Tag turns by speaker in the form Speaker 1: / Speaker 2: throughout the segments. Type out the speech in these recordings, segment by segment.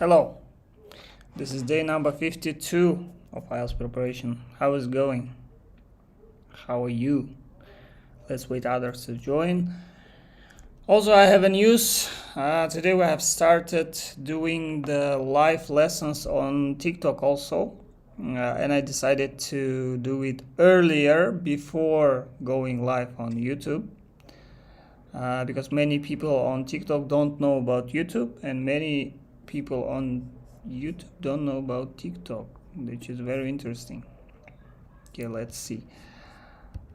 Speaker 1: Hello, this is day number 52 of IELTS preparation. How is it going? How are you? Let's wait others to join. Also, I have a news. Today we have started doing the live lessons on TikTok also. And I decided to do it earlier before going live on YouTube. Because many people on TikTok don't know about YouTube, and many people on YouTube don't know about TikTok, which is very interesting. Okay, let's see.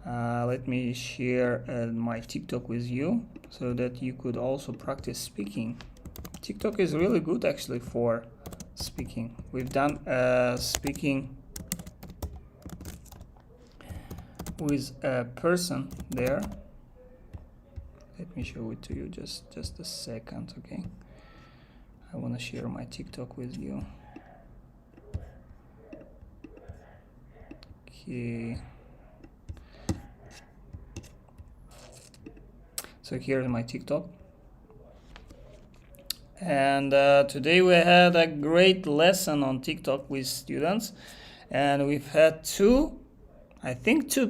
Speaker 1: Let me share my TikTok with you so that you could also practice speaking. TikTok is really good actually for speaking. We've done speaking with a person there. Let me show it to you just a second, okay? I want to share my TikTok with you. Okay. So here's my TikTok. And today we had a great lesson on TikTok with students. And we've had two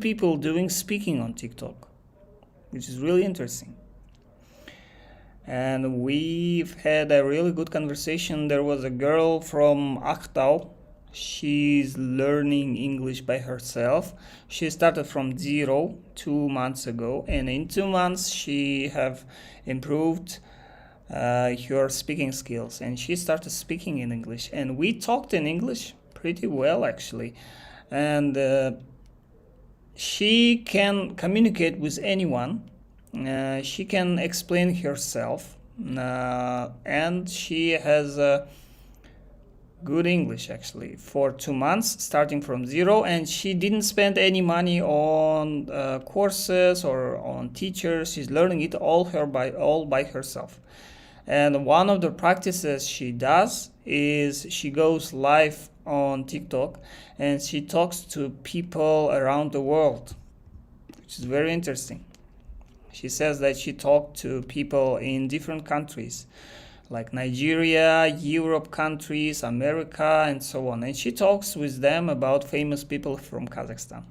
Speaker 1: people doing speaking on TikTok, which is really interesting. And we've had a really good conversation. There was a girl from Aktau. She's learning English by herself. She started from 0 2 months ago, and in 2 months she have improved her speaking skills, and she started speaking in English. And we talked in English pretty well actually, and she can communicate with anyone. She can explain herself, and she has good English actually for 2 months, starting from 0, and she didn't spend any money on courses or on teachers. She's learning it all by herself. And one of the practices she does is she goes live on TikTok and she talks to people around the world, which is very interesting. She says that she talked to people in different countries, like Nigeria, Europe countries, America, and so on. And she talks with them about famous people from Kazakhstan.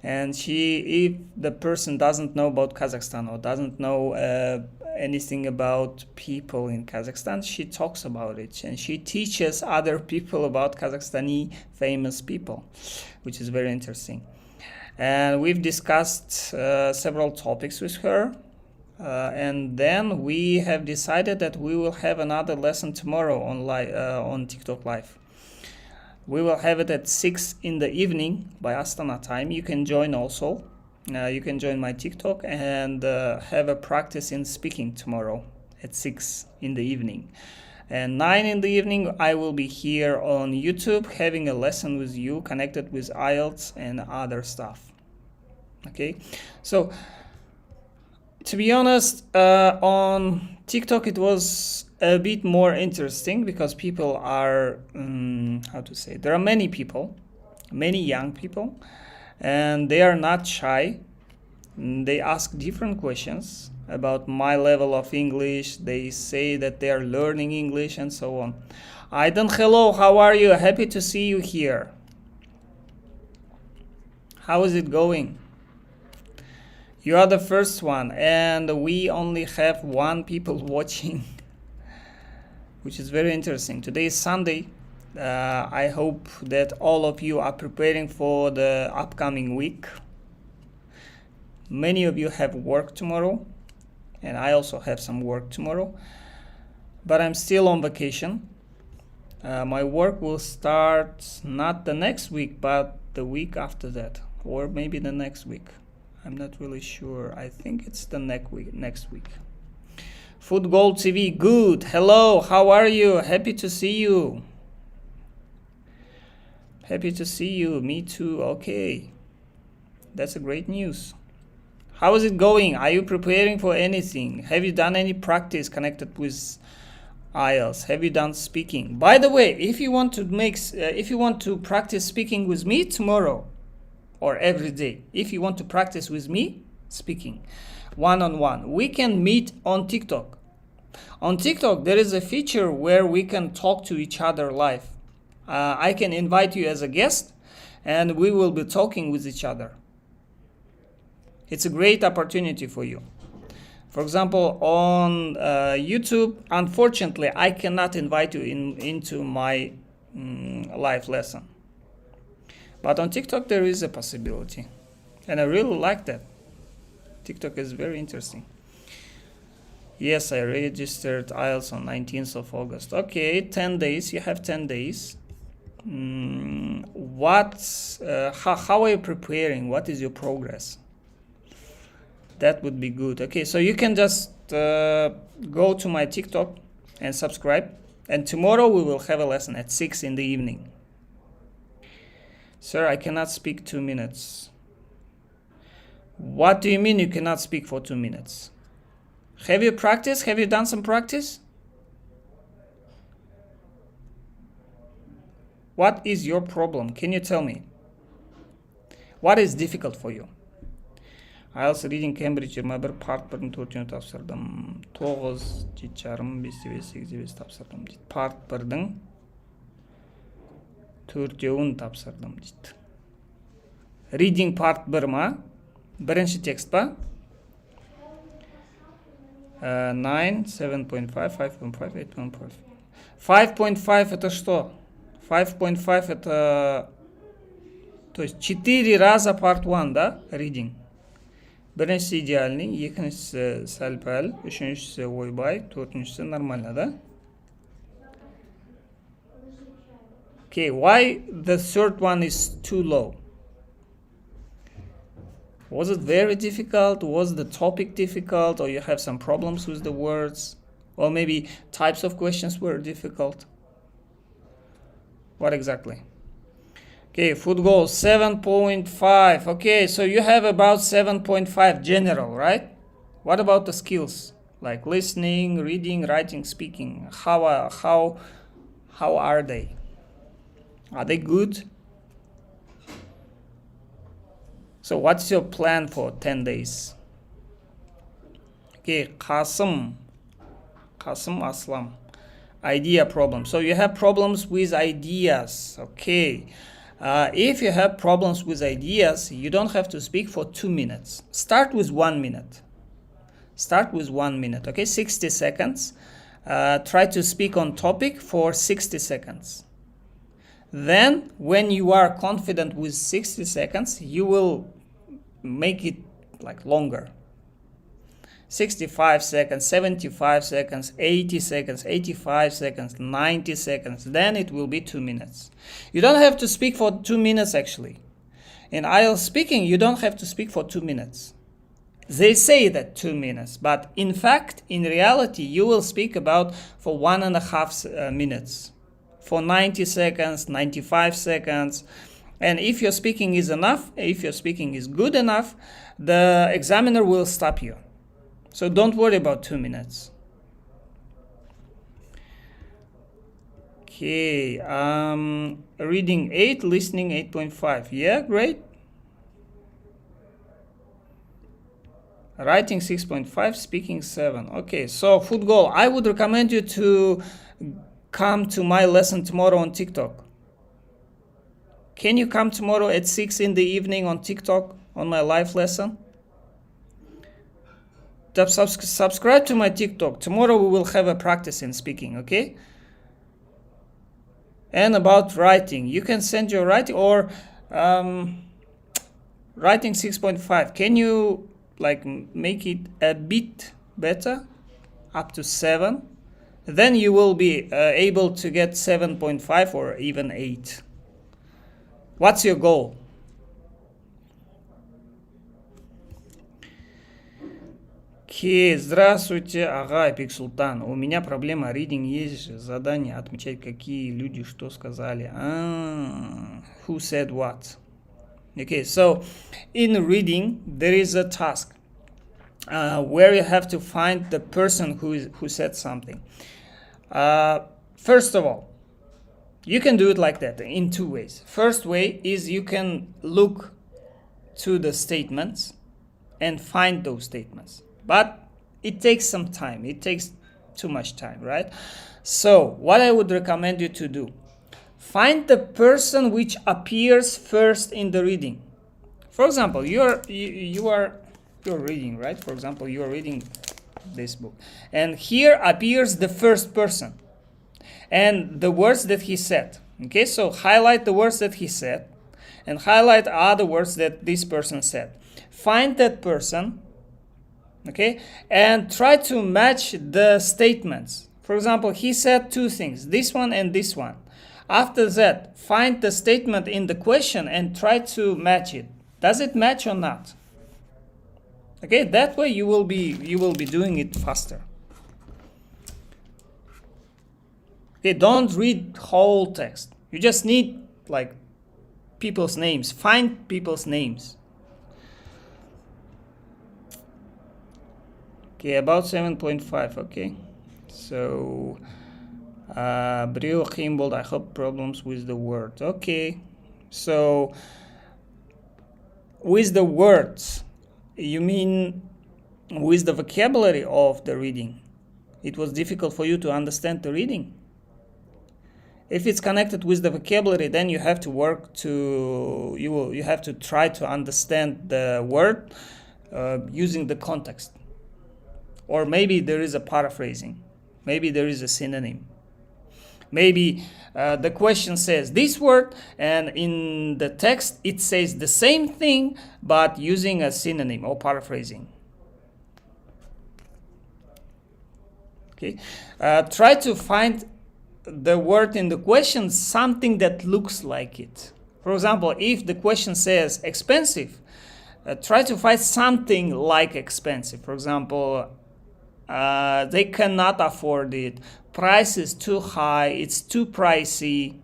Speaker 1: And if the person doesn't know about Kazakhstan or doesn't know anything about people in Kazakhstan, she talks about it. And she teaches other people about Kazakhstani famous people, which is very interesting. And we've discussed several topics with her. And then we have decided that we will have another lesson tomorrow on TikTok Live. We will have it at 6 in the evening by Astana time. You can join also. You can join my TikTok and have a practice in speaking tomorrow at 6 in the evening. And 9 in the evening, I will be here on YouTube having a lesson with you connected with IELTS and other stuff. Okay, so to be honest, on TikTok it was a bit more interesting because people are, there are many people, many young people, and they are not shy. They ask different questions about my level of English. They say that they are learning English and so on. Aidan, hello, how are you? Happy to see you here. How is it going? You are the first one, and we only have 1 people watching, which is very interesting. Today is Sunday. I hope that all of you are preparing for the upcoming week. Many of you have work tomorrow, and I also have some work tomorrow, but I'm still on vacation. My work will start not the next week, but the week after that, or maybe the next week. I'm not really sure. I think it's the next week. Food Gold TV, good. Hello, how are you? Happy to see you. Happy to see you. Me too. Okay. That's a great news. How is it going? Are you preparing for anything? Have you done any practice connected with IELTS? Have you done speaking? By the way, if you want to practice speaking with me tomorrow, or every day, if you want to practice with me speaking one-on-one, we can meet on TikTok. On TikTok, there is a feature where we can talk to each other live. I can invite you as a guest, and we will be talking with each other. It's a great opportunity for you. For example, on YouTube, unfortunately, I cannot invite you into my live lesson. But on TikTok, there is a possibility. And I really like that. TikTok is very interesting. Yes, I registered IELTS on 19th of August. Okay, 10 days. You have 10 days. How are you preparing? What is your progress? That would be good. Okay, so you can just go to my TikTok and subscribe. And tomorrow we will have a lesson at 6 in the evening. Sir, I cannot speak 2 minutes. What do you mean you cannot speak for 2 minutes? Have you practiced? Have you done some practice? What is your problem? Can you tell me? What is difficult for you? IELTS Reading Cambridge 21 Part 1-ын 4-ні тапсырдым. 9, 7,5, 5, 8 тапсырдым дейді. Part 1-дің 4-ін тапсырдым дейді. Reading Part 1 ма? Бірінші текст па? 9, 7.5, 5.5, 8.5. 5.5 это что? 5.5 это... То есть 4 раза part 1, да? Reading. Біріншісі идеальный, екіншісі сәл-пәл, үшіншісі ойбай, төртіншісі нормально, да? Okay, why the third one is too low? Was it very difficult? Was the topic difficult? Or you have some problems with the words? Or maybe types of questions were difficult? What exactly? Okay, food goal 7.5. Okay, so you have about 7.5 general, right? What about the skills? Like listening, reading, writing, speaking. How are they? Are they good? So what's your plan for 10 days? Okay, Qasim Aslam. Idea problem. So you have problems with ideas. Okay. If you have problems with ideas, you don't have to speak for 2 minutes. Start with 1 minute. Start with 1 minute. Okay, 60 seconds. Try to speak on topic for 60 seconds. Then, when you are confident with 60 seconds, you will make it like longer. 65 seconds, 75 seconds, 80 seconds, 85 seconds, 90 seconds. Then it will be 2 minutes. You don't have to speak for 2 minutes actually. In IELTS speaking, you don't have to speak for 2 minutes. They say that 2 minutes, but in fact, in reality, you will speak about for 1.5 minutes. For 90 seconds, 95 seconds. And if your speaking is enough, if your speaking is good enough, the examiner will stop you. So don't worry about 2 minutes. Okay, reading 8, listening 8.5. Yeah, great. Writing 6.5, speaking 7. Okay, so food goal. I would recommend you to come to my lesson tomorrow on TikTok. Can you come tomorrow at 6 in the evening on TikTok on my live lesson? Subscribe to my TikTok. Tomorrow we will have a practice in speaking, okay? And about writing, you can send your writing or writing 6.5. Can you like make it a bit better, up to 7? Then you will be able to get 7.5 or even 8. What's your goal? Окей, здравствуйте, ага, Эпик Султан. У меня проблема reading, есть же задание отмечать, какие люди что сказали. Who said what? Okay, so in reading, there is a task where you have to find the person who said something. First of all, you can do it like that in 2 ways. First way is you can look to the statements and find those statements. But it takes some time. It takes too much time, right? So what I would recommend you to do, find the person which appears first in the reading. For example, you're reading, right? For example, you're reading this book, and here appears the first person and the words that he said. Okay, so highlight the words that he said and highlight other words that this person said. Find that person, okay, and try to match the statements. For example, he said two things, this one and this one. After that, find the statement in the question and try to match it. Does it match or not? Okay, that way you will be doing it faster. Okay, don't read whole text. You just need like people's names. Find people's names. Okay, about 7.5. Okay, so Brio Kimbold, I hope problems with the word. Okay, so with the words, you mean with the vocabulary of the reading. It was difficult for you to understand the reading. If it's connected with the vocabulary, then you have to work to, you have to try to understand the word using the context. Or maybe there is a paraphrasing. Maybe there is a synonym. Maybe the question says this word, and in the text it says the same thing, but using a synonym or paraphrasing. Okay, try to find the word in the question something that looks like it. For example, if the question says expensive, try to find something like expensive. For example, they cannot afford it, price is too high, it's too pricey,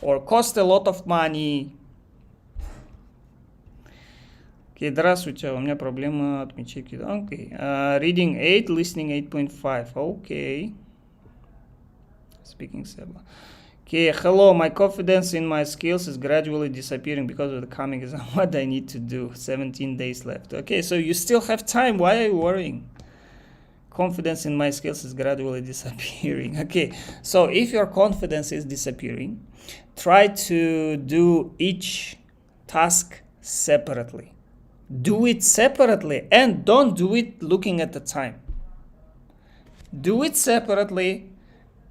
Speaker 1: or cost a lot of money. Okay, здравствуйте, у меня проблема от ячейки. Okay, reading 8, listening 8.5. Okay. Speaking 7. Okay, hello, my confidence in my skills is gradually disappearing because of the coming exam. What I need to do? 17 days left. Okay, so you still have time. Why are you worrying? Confidence in my skills is gradually disappearing. Okay, so if your confidence is disappearing, try to do each task separately. Do it separately and don't do it looking at the time. Do it separately.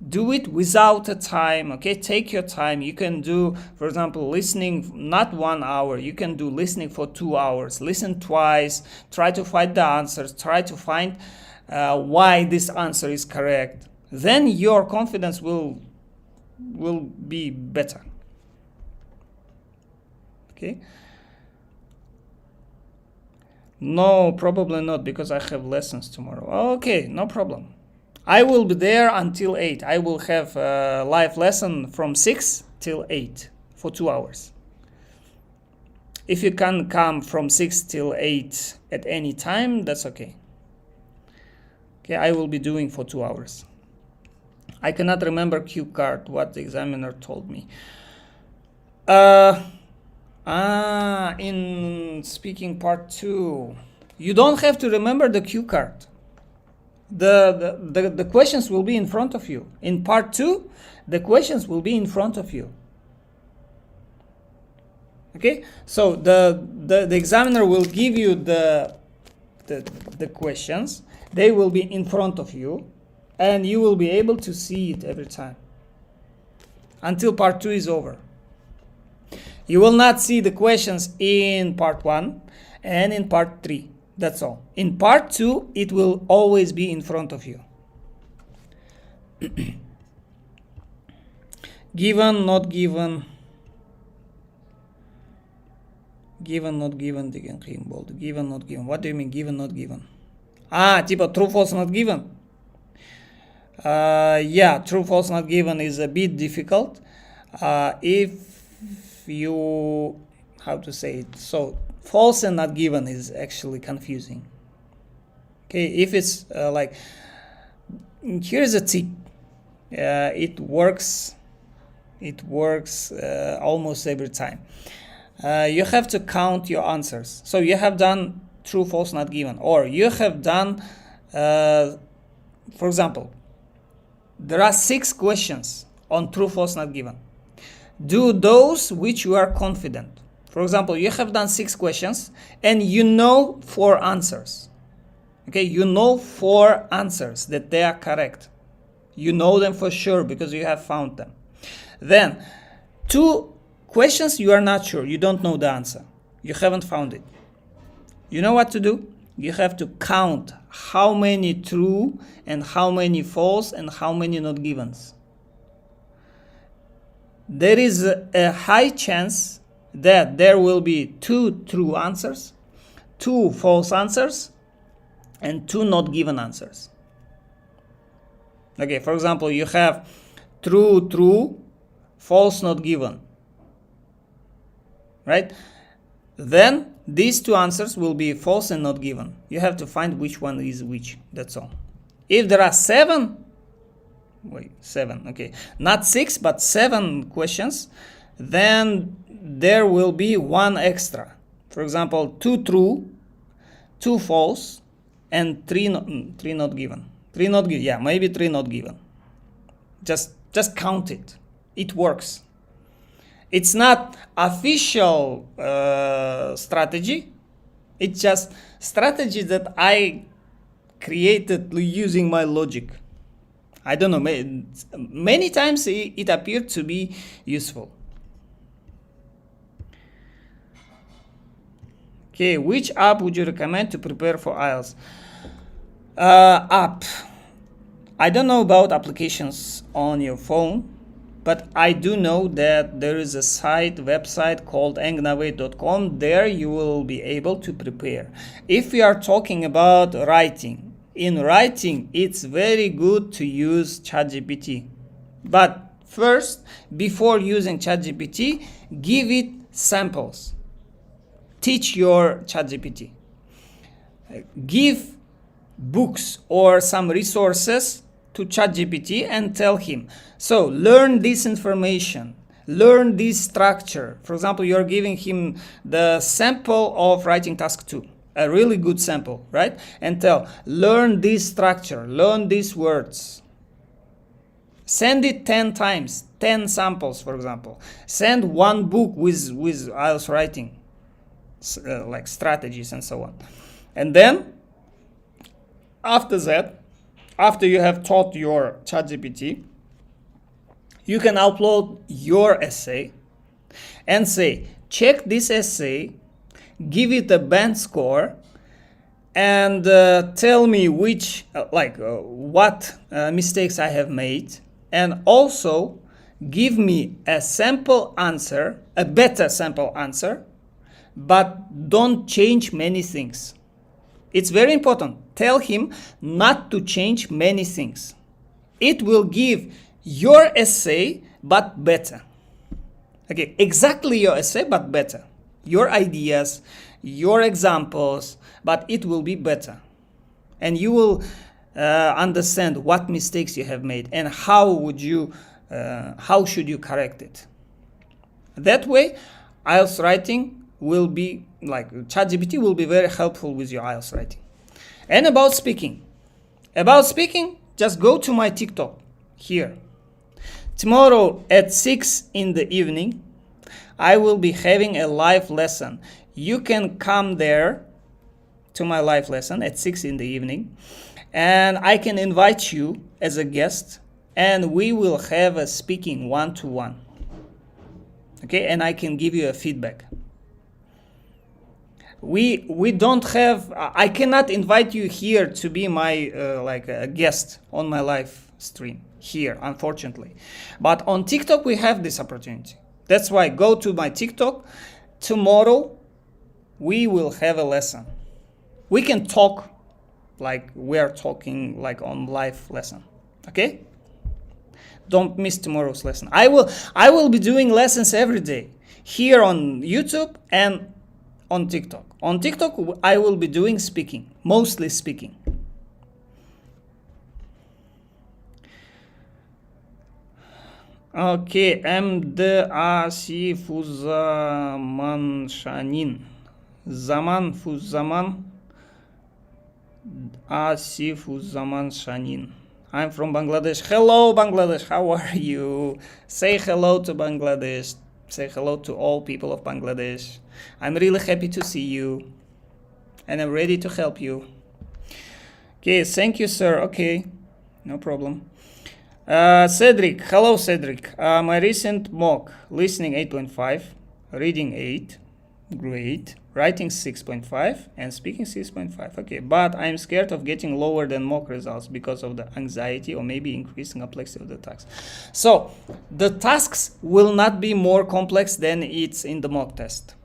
Speaker 1: Do it without a time, okay? Take your time. You can do, for example, listening, not 1 hour. You can do listening for 2 hours. Listen twice. Try to find the answers. Try to find why this answer is correct. Then your confidence will be better. Okay? No, probably not, because I have lessons tomorrow. Okay, no problem. I will be there until 8. I will have a live lesson from 6 till 8 for 2 hours. If you can come from 6 till 8 at any time, that's okay. Okay, I will be doing for 2 hours. I cannot remember cue card, what the examiner told me. In speaking part 2, you don't have to remember the cue card. The questions will be in front of you. In part 2, the questions will be in front of you. Okay, so the examiner will give you the questions. They will be in front of you, and you will be able to see it every time until part 2 is over. You will not see the questions in part 1 and in part 3. That's all. In part 2, it will always be in front of you. Given, not given. Given, not given. Given, not given. What do you mean given, not given? Типа true, false, not given. Yeah, true, false, not given is a bit difficult. If you, how to say it? So false and not given is actually confusing. Okay, if it's like, here's a tip. It works almost every time. You have to count your answers. So you have done true, false, not given, or you have done For example, there are 6 questions on true, false, not given. Do those which you are confident. For example, you have done 6 questions and you know 4 answers. Okay, you know 4 answers that they are correct. You know them for sure because you have found them. Then 2 questions you are not sure, you don't know the answer. You haven't found it. You know what to do? You have to count how many true and how many false and how many not givens. There is a high chance that there will be 2 true answers, 2 false answers, and 2 not given answers. Okay, for example, you have true, true, false, not given. Right? Then these 2 answers will be false and not given. You have to find which one is which. That's all. If there are 7, okay, not 6 but 7 questions, then there will be 1 extra. For example, 2 true, 2 false, and 3 not given. 3 not given. Yeah, maybe 3 not given. Just count it. It works. It's not official strategy. It's just strategy that I created using my logic. I don't know, many times it appeared to be useful. Okay, which app would you recommend to prepare for IELTS? App. I don't know about applications on your phone, but I do know that there is a website called engnaway.com. There you will be able to prepare. If we are talking about writing, in writing, it's very good to use ChatGPT. But first, before using ChatGPT, give it samples. Teach your ChatGPT. Give books or some resources to ChatGPT and tell him, so learn this information, learn this structure. For example, you're giving him the sample of writing task 2, a really good sample, right? And tell, learn this structure, learn these words. Send it 10 times, 10 samples, for example. Send 1 book with IELTS writing, like strategies and so on. And then, after that, after you have taught your ChatGPT, you can upload your essay and say, check this essay, give it a band score, and tell me what mistakes I have made, and also give me a sample answer, a better sample answer, but don't change many things. It's very important. Tell him not to change many things. It will give your essay, but better. Okay, exactly your essay, but better. Your ideas, your examples, but it will be better. And you will understand what mistakes you have made and how should you correct it. That way, IELTS writing will be ChatGPT will be very helpful with your IELTS writing. And about speaking, just go to my TikTok here. Tomorrow at 6 in the evening, I will be having a live lesson. You can come there to my live lesson at 6 in the evening, and I can invite you as a guest, and we will have a speaking one-to-one. Okay, and I can give you a feedback. We don't have, I cannot invite you here to be my a guest on my live stream here, unfortunately. But on TikTok we have this opportunity. That's why go to my TikTok. Tomorrow we will have a lesson. We can talk like we are talking like on live lesson. Okay? Don't miss tomorrow's lesson. I will be doing lessons every day here on YouTube and on TikTok. On TikTok, I will be doing speaking, mostly speaking. Okay, MDAC Fuzaman Shanin. Zaman Fuzaman Asifuzaman Shanin. I'm from Bangladesh. Hello, Bangladesh. How are you? Say hello to Bangladesh. Say hello to all people of Bangladesh. I'm really happy to see you. And I'm ready to help you. Okay, thank you, sir. Okay, no problem. Cedric. Hello, Cedric. My recent mock, listening 8.5, reading 8. Great. Writing 6.5 and speaking 6.5. Okay, but I'm scared of getting lower than mock results because of the anxiety or maybe increasing complexity of the tasks. So the tasks will not be more complex than it's in the mock test.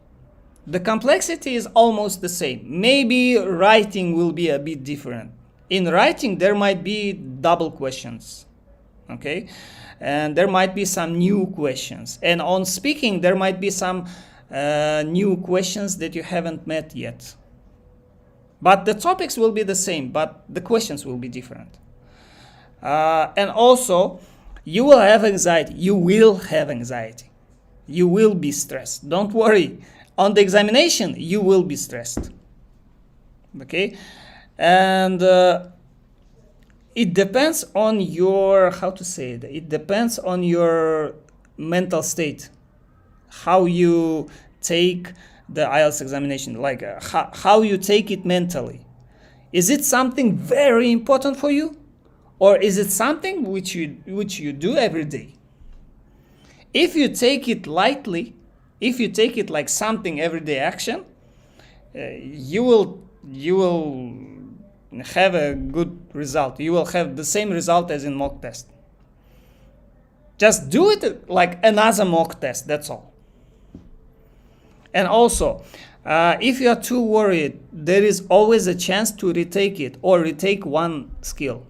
Speaker 1: The complexity is almost the same. Maybe writing will be a bit different. In writing, there might be double questions, okay? And there might be some new questions. And on speaking, there might be some new questions that you haven't met yet. But the topics will be the same, but the questions will be different. And also, you will have anxiety. You will have anxiety. You will be stressed. Don't worry. On the examination, you will be stressed. Okay? And it depends on your, how to say it? It depends on your mental state. How you take the IELTS examination, like how you take it mentally. Is it something very important for you? Or is it something which you do every day? If you take it lightly, if you take it like something everyday action, you will have a good result. You will have the same result as in mock test. Just do it like another mock test, that's all. And also, if you are too worried, there is always a chance to retake it or retake one skill.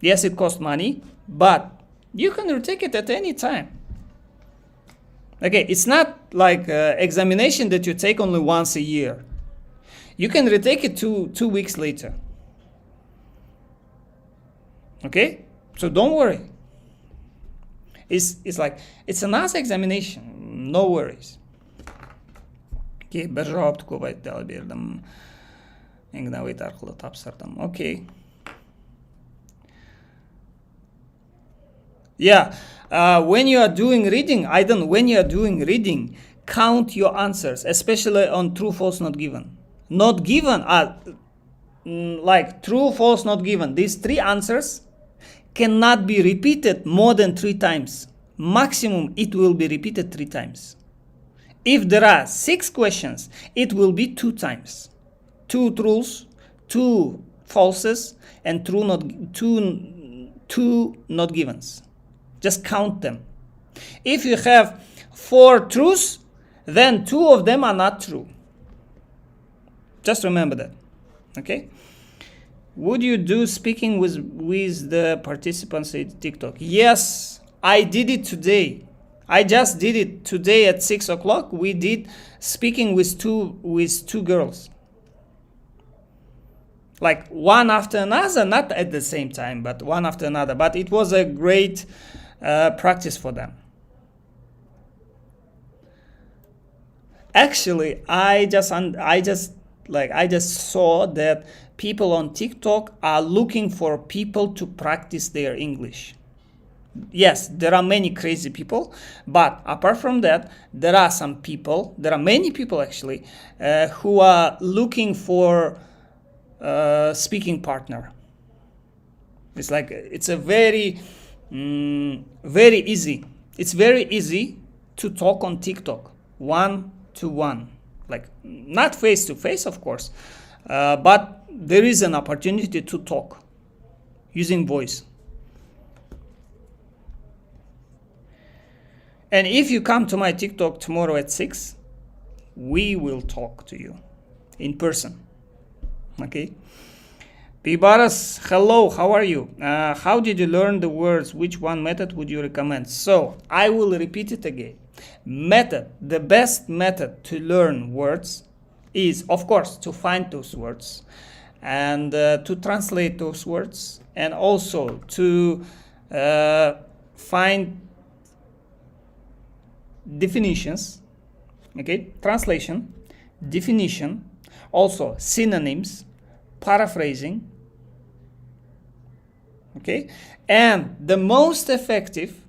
Speaker 1: Yes, it costs money, but you can retake it at any time. Okay, it's not like examination that you take only once a year. You can retake it 2 weeks later. Okay, so don't worry. It's like it's another examination. No worries. Okay, bir javobni ko'p aytib berdim. Ignavate orqali topshirdim. Okay. Yeah, when you are doing reading, when you are doing reading, count your answers, especially on true, false, not given. Not given are like true, false, not given. These 3 answers cannot be repeated more than 3 times. Maximum, it will be repeated 3 times. If there are 6 questions, it will be 2 times. 2 truths, 2 falses, and 2 not givens. Just count them. If you have 4 truths, then 2 of them are not true. Just remember that. Okay? Would you do speaking with the participants in TikTok? Yes, I did it today. I just did it today at 6 o'clock. We did speaking with two girls. Like one after another, not at the same time, but one after another. But it was a great practice for them. Actually, I just saw that people on TikTok are looking for people to practice their English. Yes, there are many crazy people, but apart from that, there are many people actually, who are looking for a speaking partner. It's like, it's a very easy. It's very easy to talk on TikTok, 1-to-1, like not face to face, of course, but there is an opportunity to talk using voice. And if you come to my TikTok tomorrow at 6, we will talk to you in person. Okay? Pibaras, hello, how are you? How did you learn the words? Which one method would you recommend? So, I will repeat it again. The best method to learn words is, of course, to find those words and to translate those words, and also to find definitions, okay, translation, definition, also synonyms, paraphrasing. Okay, and the most effective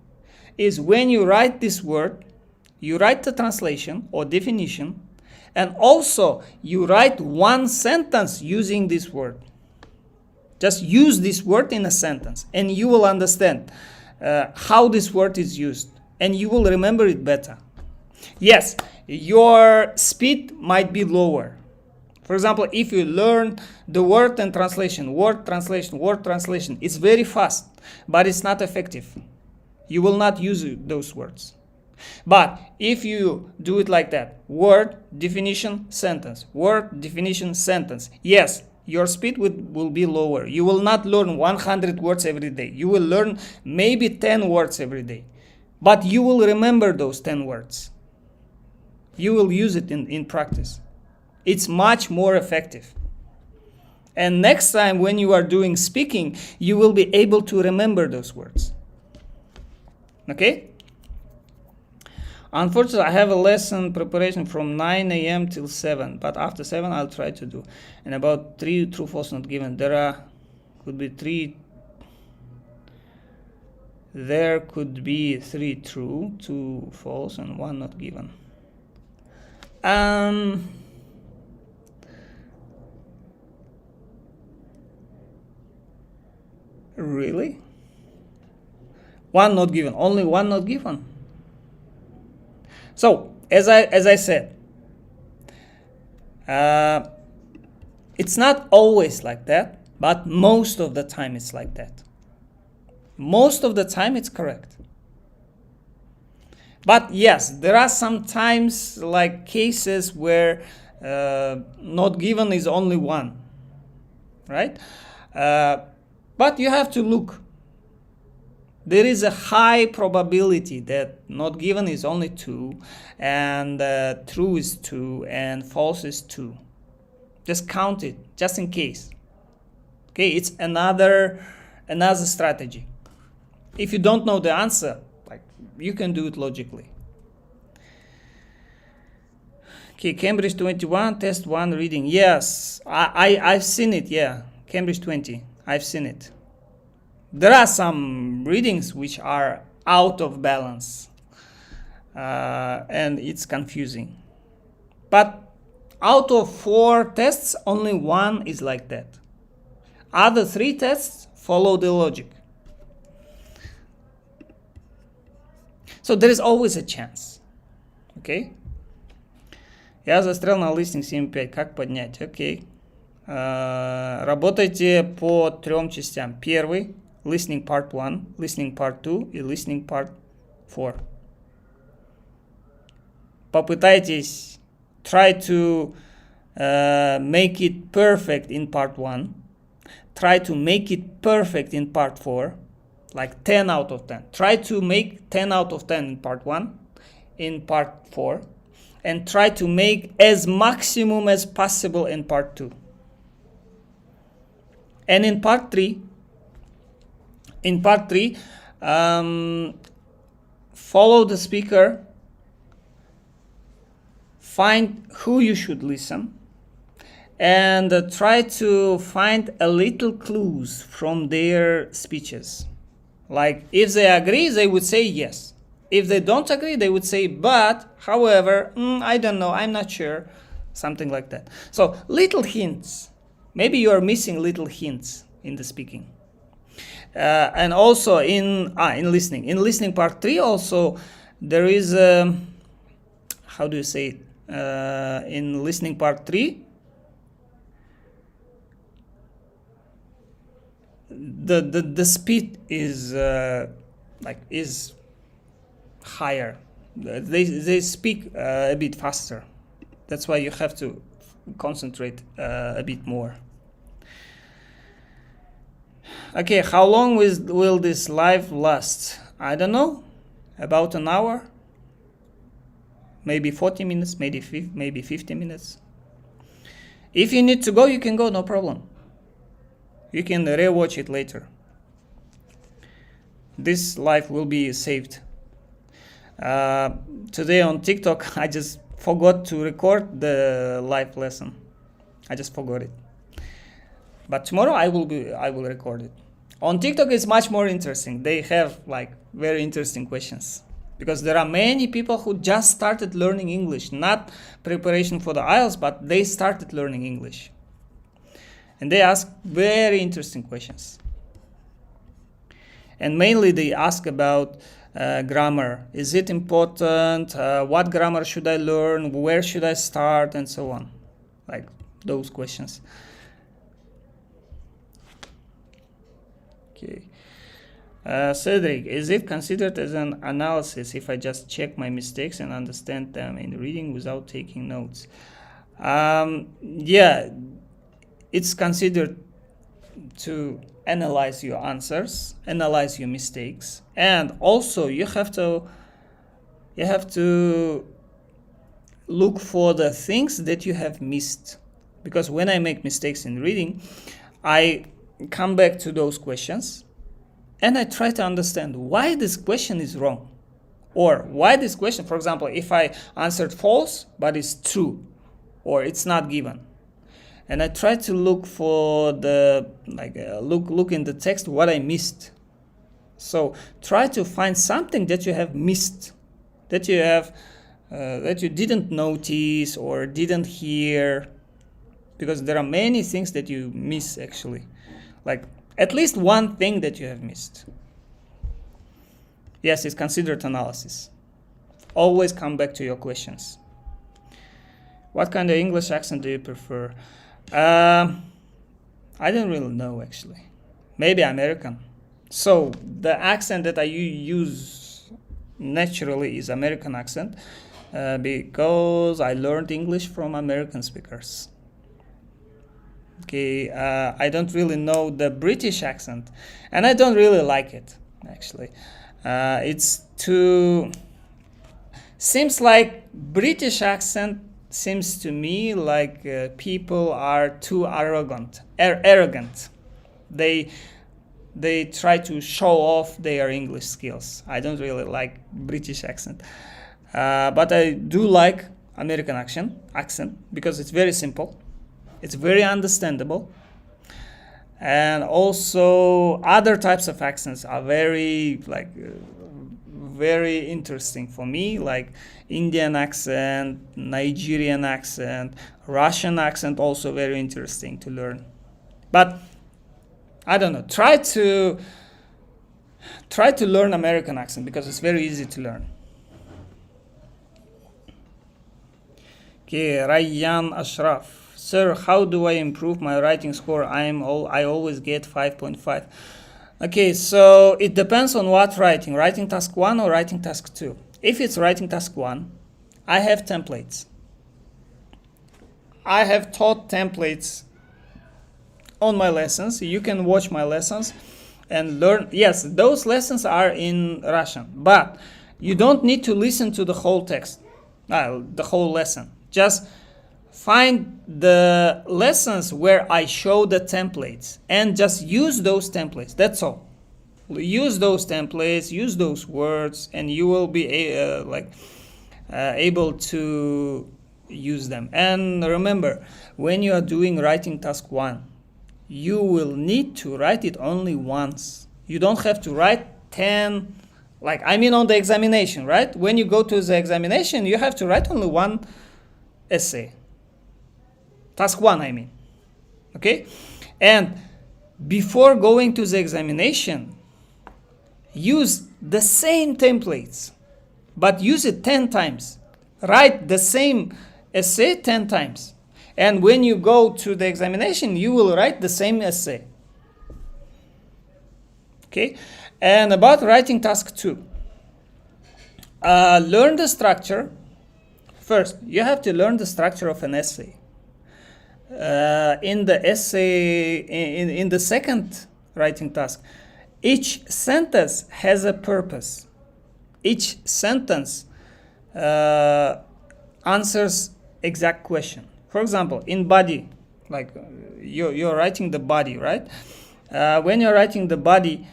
Speaker 1: is when you write this word, you write the translation or definition, and also you write one sentence using this word. Just use this word in a sentence and you will understand how this word is used and you will remember it better. Yes, your speed might be lower. For example, if you learn the word and translation, word translation, it's very fast, but it's not effective. You will not use those words. But if you do it like that, word, definition, sentence, word, definition, sentence, yes, your speed will be lower. You will not learn 100 words every day. You will learn maybe 10 words every day. But you will remember those 10 words. You will use it in practice. It's much more effective. And next time when you are doing speaking, you will be able to remember those words. Okay? Unfortunately, I have a lesson preparation from 9 a.m. till 7, but after 7 I'll try to do. And about 3 true, false not given. There could be 3 true, 2 false, and 1 not given. Really? 1 not given, only 1 not given. So, as I said, it's not always like that, but most of the time it's like that. Most of the time it's correct. But yes, there are some times like cases where not given is only 1, right? But you have to look. There is a high probability that not given is only 2, and true is 2, and false is 2. Just count it, just in case. Okay, it's another strategy. If you don't know the answer, like, you can do it logically. Okay, Cambridge 21, test 1 reading. Yes, I've seen it, yeah. Cambridge 20, I've seen it. There are some readings which are out of balance and it's confusing. But out of 4 tests, only 1 is like that. Other 3 tests follow the logic. So there is always a chance. Okay? Я застрял на листинг 7.5. Как поднять? Окей. Работайте по 3 частям. Первый. Listening part 1, listening part 2 и listening part 4. Попытайтесь try to make it perfect in part 1. Try to make it perfect in part 4, like 10 out of 10. Try to make 10 out of 10 in part 1, in part 4, and try to make as maximum as possible in part 2. And in part 3, follow the speaker, find who you should listen, and try to find a little clues from their speeches. Like, if they agree, they would say yes. If they don't agree, they would say but, however, I don't know, I'm not sure, something like that. So, little hints. Maybe you are missing little hints in the speaking. And also in listening part 3 also there is how do you say it, in listening part 3 the speed is is higher. They speak a bit faster. That's why you have to concentrate a bit more. Okay, how long will this live last? I don't know, about an hour, maybe 40 minutes, maybe 50 minutes. If you need to go, you can go, no problem. You can rewatch it later. This live will be saved. Today on TikTok, I just forgot to record the live lesson. I just forgot it. But tomorrow I will record it. On TikTok it's much more interesting. They have like very interesting questions, because there are many people who just started learning English, not preparation for the IELTS, but they started learning English. And they ask very interesting questions. And mainly they ask about grammar. Is it important? What grammar should I learn? Where should I start? And so on. Like those questions. Okay. Cedric, is it considered as an analysis if I just check my mistakes and understand them in reading without taking notes? Yeah, it's considered to analyze your answers, analyze your mistakes, and also you have to look for the things that you have missed. Because when I make mistakes in reading, I come back to those questions and I try to understand why this question is wrong, or why this question, for example, if I answered false but it's true or it's not given. And I try to look for the look in the text what I missed. So try to find something that you have missed, that you have that you didn't notice or didn't hear, because there are many things that you miss actually, like at least one thing that you have missed. Yes, it's considered analysis. Always come back to your questions. What kind of English accent do you prefer? I don't really know actually. Maybe American. So the accent that I use naturally is American accent, because I learned English from American speakers. Okay, I don't really know the British accent, and I don't really like it actually. It's too, seems like British accent seems to me like people are too arrogant. They try to show off their English skills. I don't really like British accent, but I do like American accent because it's very simple, it's very understandable, and also other types of accents are very very interesting for me, like Indian accent, Nigerian accent, Russian accent, also very interesting to learn. But I don't know, try to learn American accent because it's very easy to learn. Okay, Rayyan Ashraf. Sir, how do I improve my writing score? I always get 5.5. Okay, so it depends on what writing task 1 or writing task 2. If it's writing task 1, I have templates. I have taught templates on my lessons. You can watch my lessons and learn. Yes, those lessons are in Russian, but you don't need to listen to the whole text, the whole lesson. Just find the lessons where I show the templates and just use those templates. That's all. Use those templates, use those words, and you will be able to use them. And remember, when you are doing writing task 1, you will need to write it only once. You don't have to write 10, on the examination, right? When you go to the examination, you have to write only one essay. Task 1, I mean. Okay? And before going to the examination, use the same templates, but use it 10 times. Write the same essay 10 times. And when you go to the examination, you will write the same essay. Okay? And about writing task 2. Learn the structure. First, you have to learn the structure of an essay. In the essay, in the second writing task, each sentence has a purpose. Each sentence answers exact question. For example, in body, you're writing the body, right? When you're writing the body,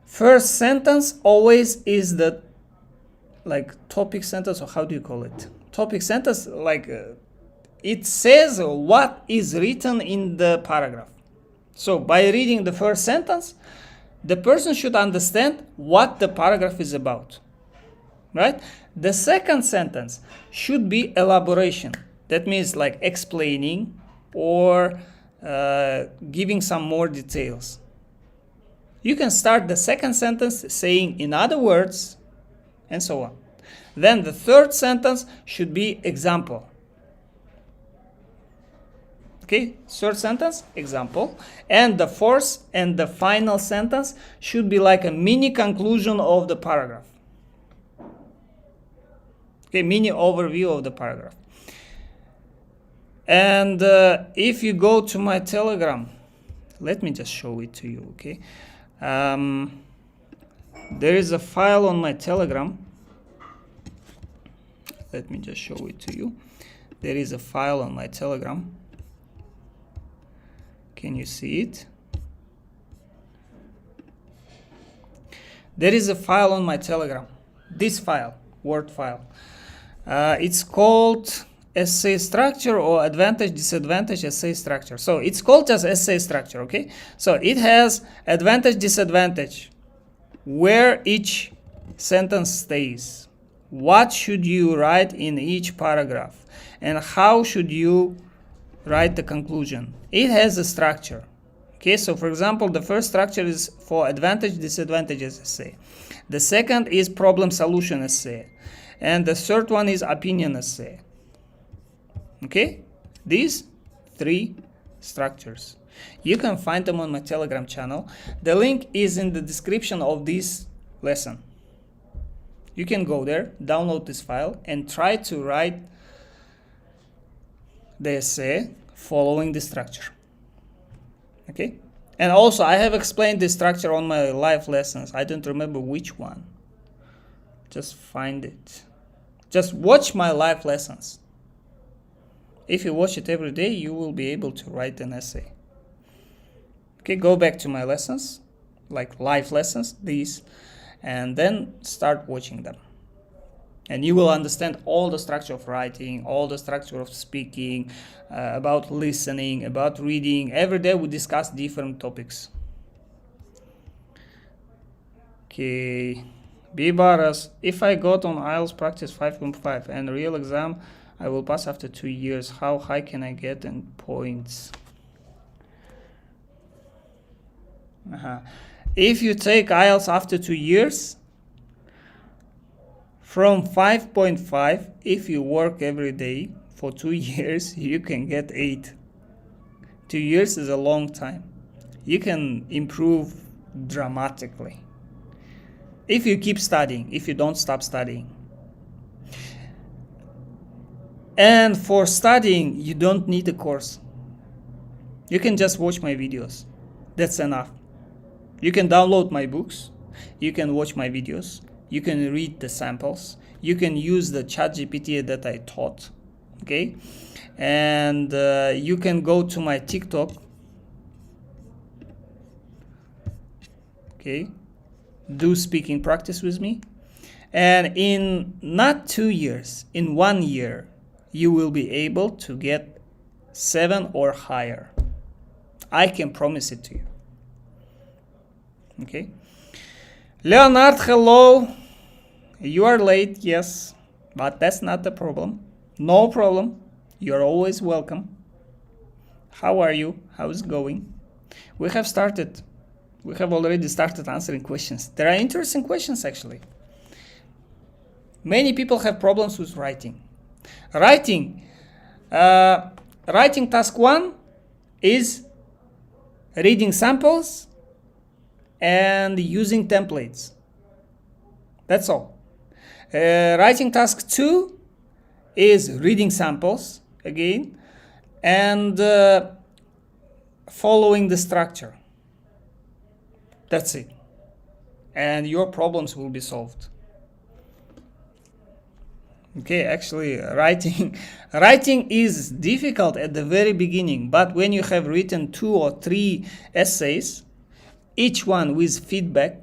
Speaker 1: first sentence always is the topic sentence, or how do you call it? Topic sentence, it says what is written in the paragraph. So by reading the first sentence, the person should understand what the paragraph is about, right? The second sentence should be elaboration. That means like explaining or giving some more details. You can start the second sentence saying in other words and so on. Then the third sentence should be example. Okay, third sentence, example. And the fourth and the final sentence should be like a mini conclusion of the paragraph. Okay, mini overview of the paragraph. And if you go to my Telegram, let me just show it to you, okay? There is a file on my Telegram. Let me just show it to you. There is a file on my Telegram. Can you see it? There is a file on my Telegram. This file, Word file. It's called essay structure or advantage, disadvantage, essay structure. So it's called just essay structure, okay? So it has advantage, disadvantage, where each sentence stays. What should you write in each paragraph? And how should you write the conclusion? It has a structure. Okay, so for example, the first structure is for advantage, disadvantages essay. The second is problem solution essay. And the third one is opinion essay. Okay, these three structures. You can find them on my Telegram channel. The link is in the description of this lesson. You can go there, download this file, and try to write the essay following the structure. Okay, and also I have explained the structure on my live lessons. I don't remember which one. Just find it. Just watch my live lessons. If you watch it every day, you will be able to write an essay. Okay, go back to my lessons, like live lessons, these, and then start watching them. And you will understand all the structure of writing, all the structure of speaking, about listening, about reading. Every day we discuss different topics. Okay, Bibaras, if I got on IELTS practice 5.5 and real exam, I will pass after 2 years. How high can I get in points? If you take IELTS after 2 years, from 5.5, if you work every day for 2 years, you can get 8. 2 years is a long time. You can improve dramatically. If you keep studying, if you don't stop studying. And for studying, you don't need a course. You can just watch my videos. That's enough. You can download my books. You can watch my videos. You can read the samples. You can use the ChatGPT that I taught. Okay? And you can go to my TikTok. Okay? Do speaking practice with me. And in not 2 years, in 1 year, you will be able to get 7 or higher. I can promise it to you. Okay. Leonard, hello. You are late, yes, but that's not the problem. No problem. You're always welcome. How are you? How's it going? We have already started answering questions. There are interesting questions actually. Many people have problems with writing. Writing task 1 is reading samples and using templates. That's all. Writing task 2 is reading samples again and following the structure. That's it. And your problems will be solved. Okay, actually writing is difficult at the very beginning, but when you have written 2 or 3 essays, each one with feedback,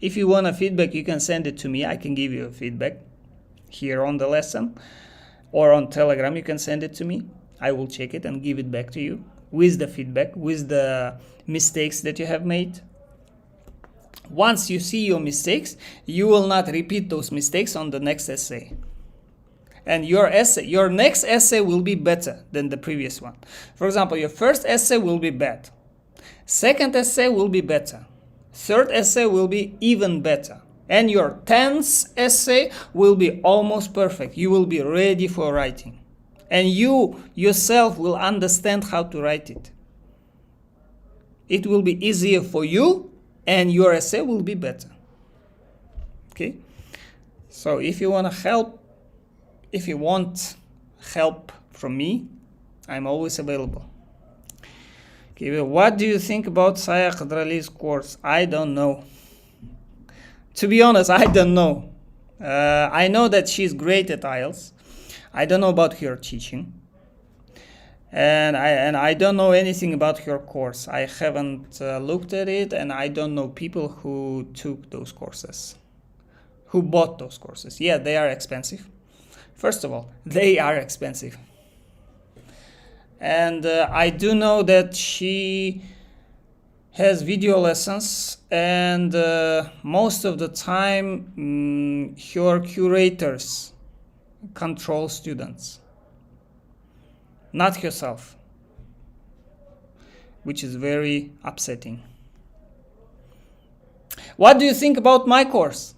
Speaker 1: if you want a feedback, you can send it to me. I can give you a feedback here on the lesson, or on Telegram, you can send it to me. I will check it and give it back to you. with the feedback, with the mistakes that you have made. Once you see your mistakes, you will not repeat those mistakes on the next essay. And your next essay will be better than the previous one. For example, your first essay will be bad. Second essay will be better. Third essay will be even better. And your 10th essay will be almost perfect. You will be ready for writing. And you yourself will understand how to write it. It will be easier for you, and your essay will be better. Okay? So if you want help from me, I'm always available. Okay, well, what do you think about Saya Khadrali's course? I don't know. To be honest, I don't know. I know that she's great at IELTS. I don't know about her teaching. And I don't know anything about her course. I haven't looked at it, and I don't know people who took those courses, who bought those courses. Yeah, they are expensive. First of all, they are expensive. And I do know that she has video lessons, and most of the time her curators control students, not herself, which is very upsetting. What do you think about my course?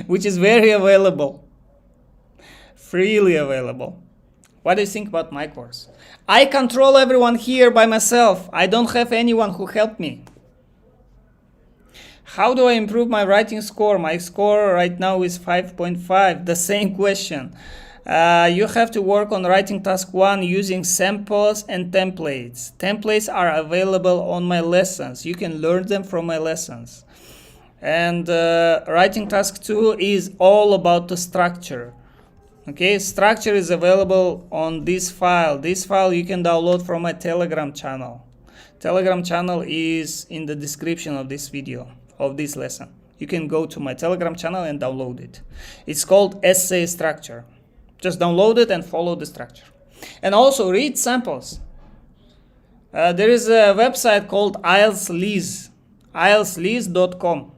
Speaker 1: Which is very available, freely available. What do you think about my course? I control everyone here by myself. I don't have anyone who helped me. How do I improve my writing score? My score right now is 5.5. The same question. You have to work on writing task 1 using samples and templates. Templates are available on my lessons. You can learn them from my lessons. And writing task 2 is all about the structure. Okay, structure is available on this file. This file you can download from my Telegram channel. Telegram channel is in the description of this video, of this lesson. You can go to my Telegram channel and download it. It's called Essay Structure. Just download it and follow the structure. And also read samples. There is a website called IELTS IELTSLease.com.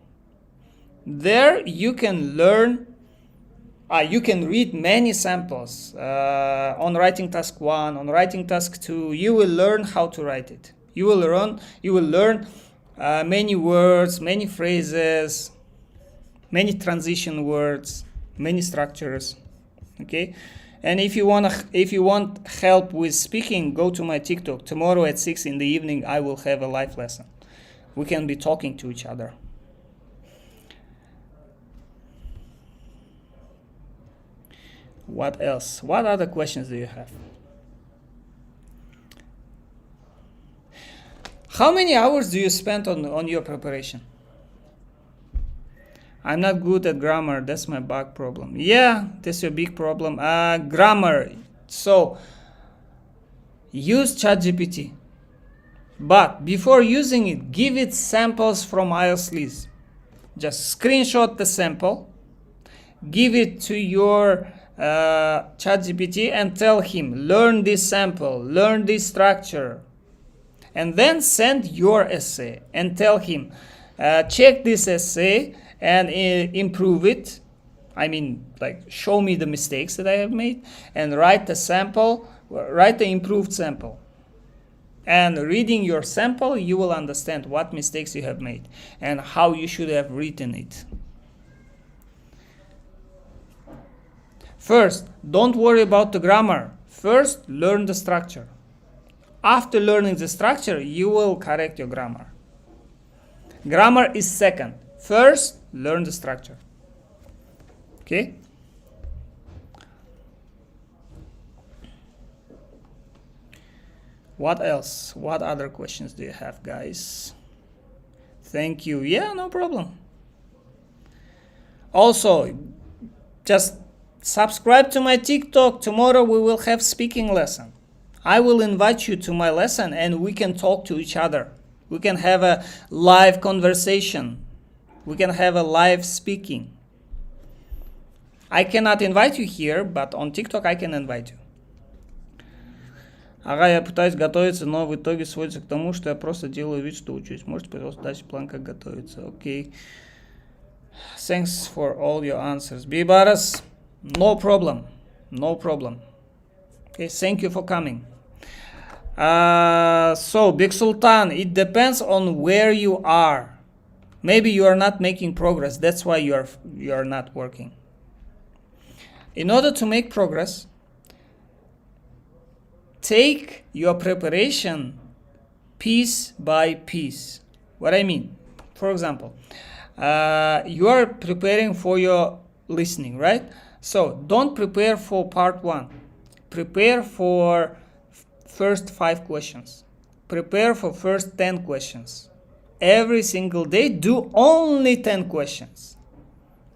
Speaker 1: There you can learn, you can read many samples on writing task 1, on writing task 2. You will learn how to write it. You will learn many words, many phrases, many transition words, many structures. Okay, and if you want help with speaking, go to my TikTok. Tomorrow at 6 in the evening, I will have a live lesson. We can be talking to each other. What else? What other questions do you have? How many hours do you spend on your preparation? I'm not good at grammar. That's my big problem. Yeah, that's your big problem. Grammar. So, use ChatGPT. But before using it, give it samples from IELTS Lease. Just screenshot the sample, give it to your ChatGPT and tell him, learn this sample, learn this structure. And then send your essay and tell him, check this essay and improve it. I mean, like, show me the mistakes that I have made and write the sample, write the improved sample. And reading your sample, you will understand what mistakes you have made and how you should have written it. First, don't worry about the grammar. First, learn the structure. After learning the structure, you will correct your grammar. Grammar is second. First, learn the structure. Okay? What else? What other questions do you have, guys? Thank you. Yeah, no problem. Also, just subscribe to my TikTok. Tomorrow we will have speaking lesson. I will invite you to my lesson and we can talk to each other. We can have a live conversation. We can have a live speaking. I cannot invite you here, but on TikTok I can invite you. Ага, я пытаюсь готовиться, но в итоге сводится к тому, что я просто делаю вид, что учусь. Можете, пожалуйста, дать план, как готовиться. Окей. Thanks for all your answers. Bibaras, no problem. No problem. Okay, thank you for coming. So, Big Sultan, it depends on where you are. Maybe you are not making progress. That's why you are not working. In order to make progress, take your preparation piece by piece. What I mean, for example, you are preparing for your listening, right? So don't prepare for part 1. Prepare for first 5 questions. Prepare for first 10 questions. Every single day, do only 10 questions.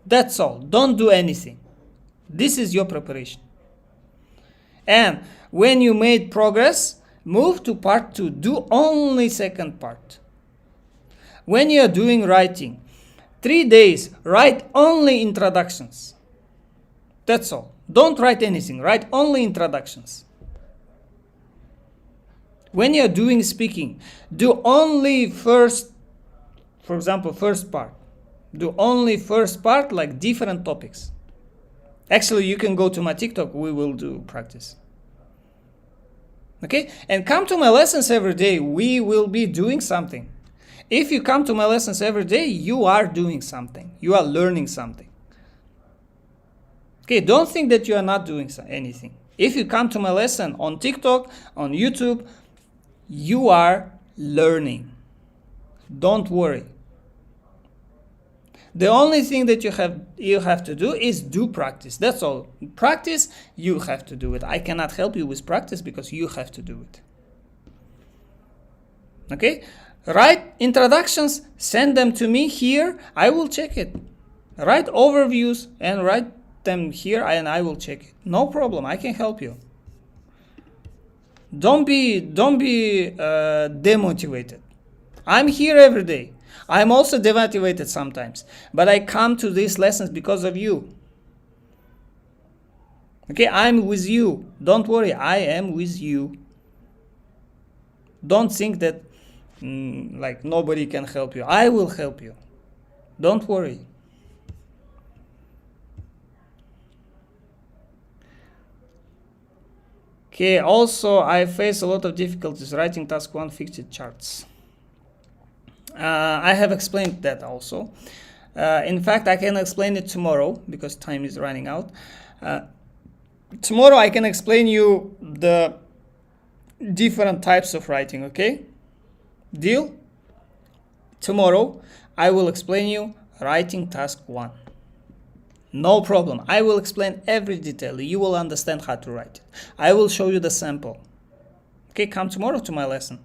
Speaker 1: That's all. Don't do anything. This is your preparation. And when you made progress, move to part 2. Do only second part. When you are doing writing, 3 days, write only introductions. That's all. Don't write anything. Write only introductions. When you are doing speaking, do only first, for example, first part. Do only first part, like different topics. Actually, you can go to my TikTok. We will do practice. Okay? And come to my lessons every day. We will be doing something. If you come to my lessons every day, you are doing something. You are learning something. Okay? Don't think that you are not doing anything. If you come to my lesson on TikTok, on YouTube, you are learning. Don't worry. The only thing that you have to do is do practice. That's all. Practice, you have to do it. I cannot help you with practice because you have to do it. Okay? Write introductions, send them to me here. I will check it. Write overviews and write them here and I will check it. No problem. I can help you. Don't be demotivated. I'm here every day. I'm also demotivated sometimes, but I come to these lessons because of you. Okay, I'm with you. Don't worry, I am with you. Don't think that like nobody can help you. I will help you. Don't worry. Okay, also I face a lot of difficulties writing task 1 fixed charts. I have explained that also. In fact, I can explain it tomorrow because time is running out. Tomorrow I can explain you the different types of writing, okay? Deal? Tomorrow I will explain you writing task 1. No problem. I will explain every detail. You will understand how to write it. I will show you the sample. Okay, come tomorrow to my lesson.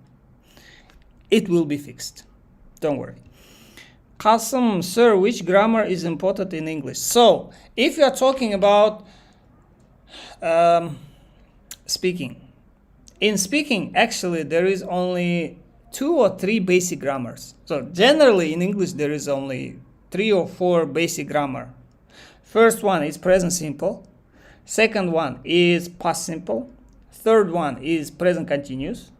Speaker 1: It will be fixed. Don't worry. Qasim, sir, which grammar is important in English? So, if you are talking about speaking, in speaking, actually, there is only 2 or 3 basic grammars. So, generally, in English, there is only 3 or 4 basic grammar. First one is present simple. Second one is past simple. Third one is present continuous.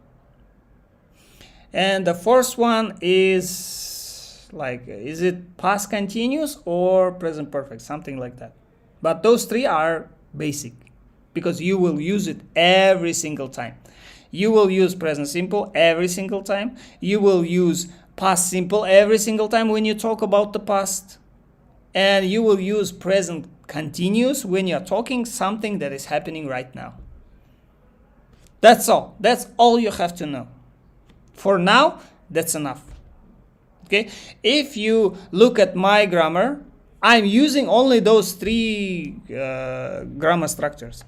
Speaker 1: And the fourth one is like, is it past continuous or present perfect? Something like that. But those 3 are basic because you will use it every single time. You will use present simple every single time. You will use past simple every single time when you talk about the past. And you will use present continuous when you're talking something that is happening right now. That's all. That's all you have to know. For now, that's enough. Okay? If you look at my grammar, I'm using only those 3 grammar structures.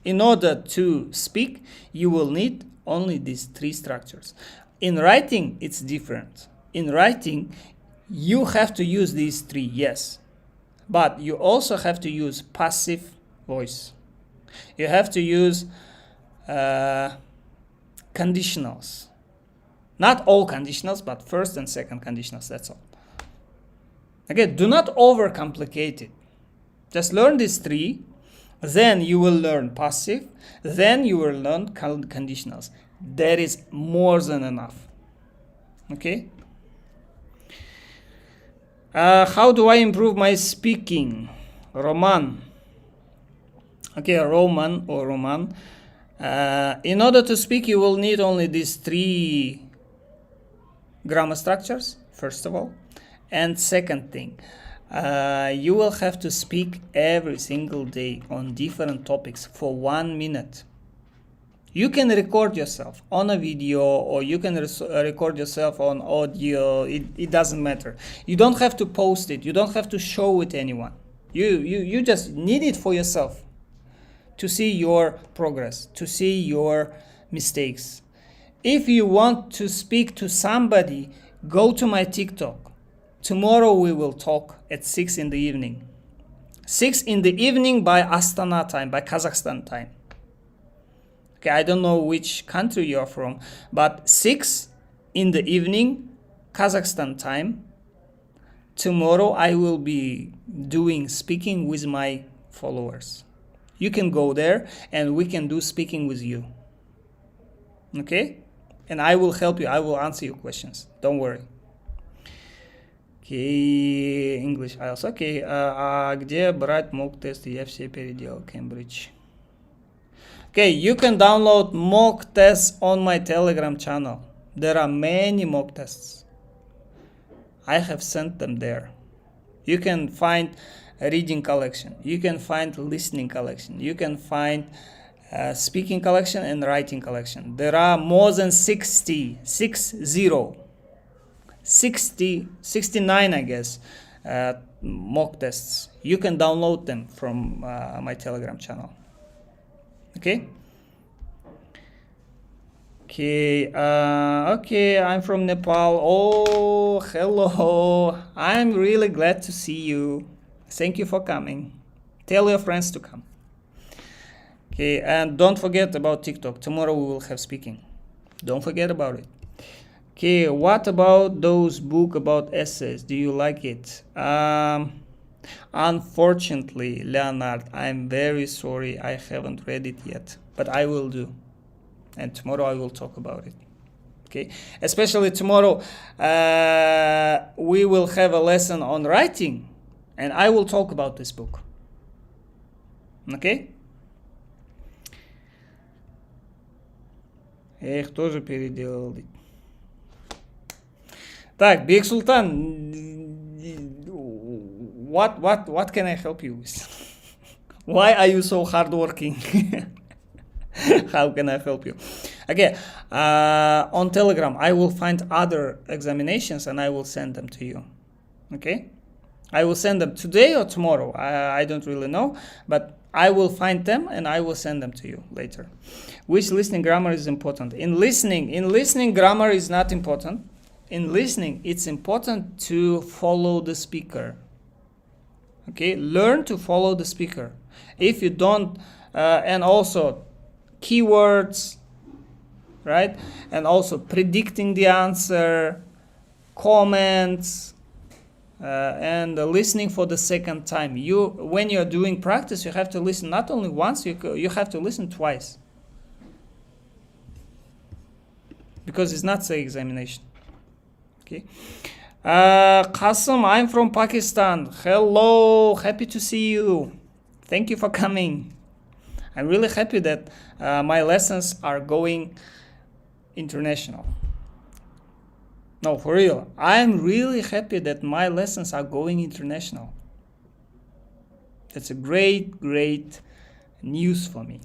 Speaker 1: In order to speak, you will need only these 3 structures. In writing, it's different. In writing, you have to use these 3, yes. But you also have to use passive voice. You have to use conditionals. Not all conditionals, but first and second conditionals, that's all. Okay, do not overcomplicate it. Just learn these 3. Then you will learn passive. Then you will learn conditionals. That is more than enough. Okay? How do I improve my speaking? Roman. Okay, Roman or Roman. In order to speak, you will need only these 3 grammar structures, first of all. And second thing, you will have to speak every single day on different topics for 1 minute. You can record yourself on a video, or you can record yourself on audio. It doesn't matter. You don't have to post it. You don't have to show it to anyone. You just need it for yourself to see your progress, to see your mistakes. If you want to speak to somebody, go to my TikTok. Tomorrow we will talk at 6 in the evening. 6 in the evening by Astana time, by Kazakhstan time. Okay, I don't know which country you are from, but 6 in the evening, Kazakhstan time. Tomorrow I will be speaking with my followers. You can go there and we can do speaking with you. Okay? And I will help you. I will answer your questions. Don't worry. Okay, English IELTS. Okay, где брать mock тесты? Я все переделал, Cambridge. Okay, you can download mock tests on my Telegram channel. There are many mock tests. I have sent them there. You can find a reading collection. You can find listening collection. You can find speaking collection and writing collection. There are more than 69, I guess, mock tests. You can download them from my Telegram channel. Okay? Okay, I'm from Nepal. Oh, hello. I'm really glad to see you. Thank you for coming. Tell your friends to come. Okay, and don't forget about TikTok. Tomorrow we will have speaking. Don't forget about it. Okay, what about those book about essays? Do you like it? Unfortunately, Leonard, I'm very sorry. I haven't read it yet, but I will do. And tomorrow I will talk about it. Okay, especially tomorrow we will have a lesson on writing, and I will talk about this book. Okay? Эх, тоже переделал. Так, Бек Султан, what can I help you with? Why are you so hardworking? How can I help you? Okay, on Telegram, I will find other examinations and I will send them to you. Okay? I will send them today or tomorrow. I don't really know, but I will find them and I will send them to you later. Which listening grammar is important? In listening, grammar is not important. In listening, it's important to follow the speaker. Okay? Learn to follow the speaker. If you don't, and also keywords, right? And also predicting the answer, comments, and listening for the second time. When you're doing practice, you have to listen not only once, you have to listen twice. Because it's not the examination. Okay. Qasim, I'm from Pakistan. Hello, happy to see you. Thank you for coming. I'm really happy that my lessons are going international. No, for real. I'm really happy that my lessons are going international. That's a great, great news for me.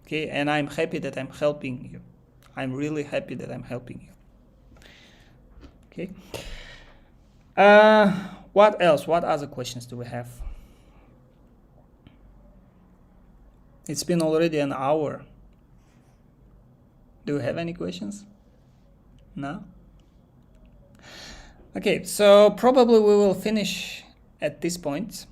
Speaker 1: Okay, and I'm happy that I'm helping you. I'm really happy that I'm helping you. Okay. What else? What other questions do we have? It's been already an hour. Do you have any questions? No? Okay, so probably we will finish at this point.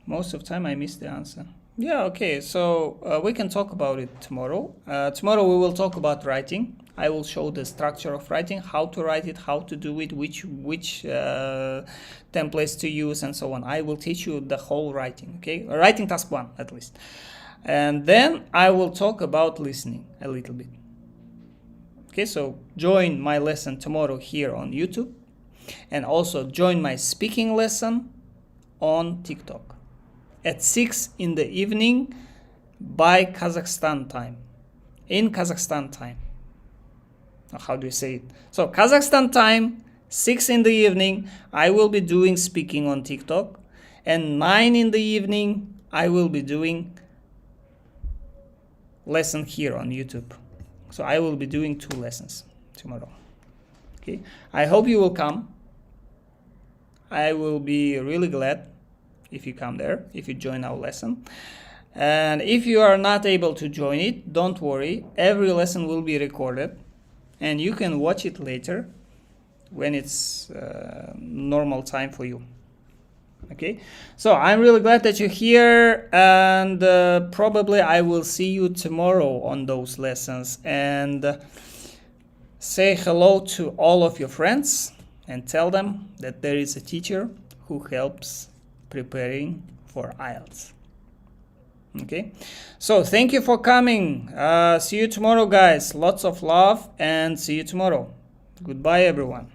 Speaker 1: Most of the time I miss the answer. Yeah, okay. So we can talk about it tomorrow. Tomorrow we will talk about writing. I will show the structure of writing, how to write it, how to do it, which templates to use, and so on. I will teach you the whole writing. Okay, writing task 1 at least, and then I will talk about listening a little bit. Okay, so join my lesson tomorrow here on YouTube, and also join my speaking lesson on TikTok at 6 in the evening by Kazakhstan time. In Kazakhstan time. How do you say it? So Kazakhstan time, 6 in the evening, I will be doing speaking on TikTok, and 9 in the evening, I will be doing lesson here on YouTube. So I will be doing 2 lessons tomorrow. Okay, I hope you will come. I will be really glad if you come there, if you join our lesson. And if you are not able to join it, don't worry. Every lesson will be recorded, and you can watch it later when it's normal time for you. Okay, so I'm really glad that you're here, and probably I will see you tomorrow on those lessons. And say hello to all of your friends and tell them that there is a teacher who helps preparing for IELTS. Okay, so thank you for coming. See you tomorrow, guys. Lots of love, and see you tomorrow. Goodbye, everyone.